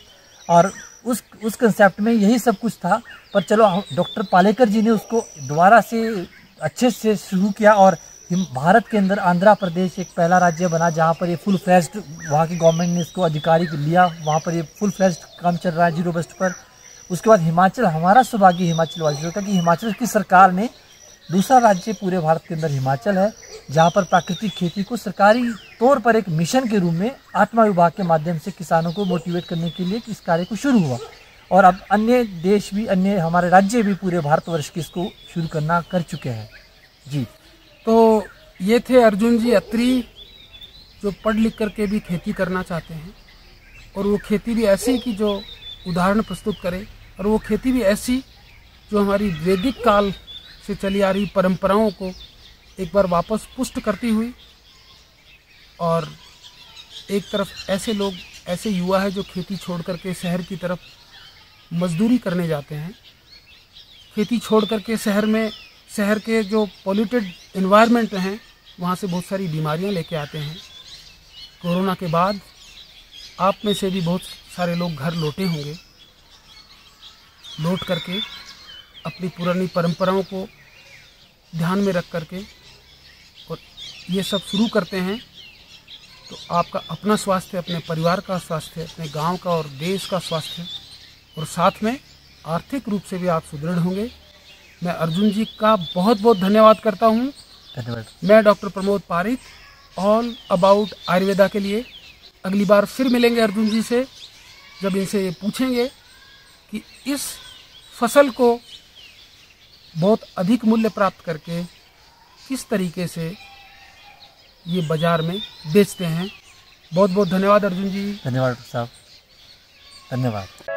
और उस कंसेप्ट में यही सब कुछ था, पर चलो डॉक्टर पालेकर जी ने उसको दोबारा से अच्छे से शुरू किया, और भारत के अंदर आंध्र प्रदेश एक पहला राज्य बना जहाँ पर ये फुल फ्लैश्ड, वहाँ की गवर्नमेंट ने इसको अधिकारी लिया, वहाँ पर ये फुल फ्लैश्ड काम चल रहा है जीरो बेस्ट पर। उसके बाद हिमाचल, हमारा सौभाग्य हिमाचल वासियों का कि हिमाचल की सरकार ने, दूसरा राज्य पूरे भारत के अंदर हिमाचल है, जहाँ पर प्राकृतिक खेती को सरकारी तौर पर एक मिशन के रूप में आत्मा विभाग के माध्यम से किसानों को मोटिवेट करने के लिए इस कार्य को शुरू हुआ। और अब अन्य देश भी, अन्य हमारे राज्य भी पूरे भारतवर्ष के इसको शुरू करना कर चुके हैं जी। तो ये थे अर्जुन जी अत्री, जो पढ़ लिख करके भी खेती करना चाहते हैं, और वो खेती भी ऐसी कि जो उदाहरण प्रस्तुत करे, और वो खेती भी ऐसी जो हमारी वैदिक काल से चली आ रही परंपराओं को एक बार वापस पुष्ट करती हुई। और एक तरफ ऐसे लोग, ऐसे युवा है जो खेती छोड़ करके शहर की तरफ मजदूरी करने जाते हैं, खेती छोड़ करके शहर के जो पॉल्यूटेड एनवायरनमेंट हैं वहाँ से बहुत सारी बीमारियाँ लेके आते हैं। कोरोना के बाद आप में से भी बहुत सारे लोग घर लौटे होंगे, लौट करके अपनी पुरानी परंपराओं को ध्यान में रख करके और ये सब शुरू करते हैं, तो आपका अपना स्वास्थ्य, अपने परिवार का स्वास्थ्य, अपने गांव का और देश का स्वास्थ्य, और साथ में आर्थिक रूप से भी आप सुदृढ़ होंगे। मैं अर्जुन जी का बहुत बहुत धन्यवाद करता हूँ। धन्यवाद। मैं doctor Pramod Pareek, all about Ayurveda के लिए। अगली बार फिर मिलेंगे अर्जुन जी से, जब इनसे ये पूछेंगे कि इस फसल को बहुत अधिक मूल्य प्राप्त करके किस तरीके से ये बाजार में बेचते हैं। बहुत बहुत धन्यवाद अर्जुन जी। धन्यवाद साहब, धन्यवाद।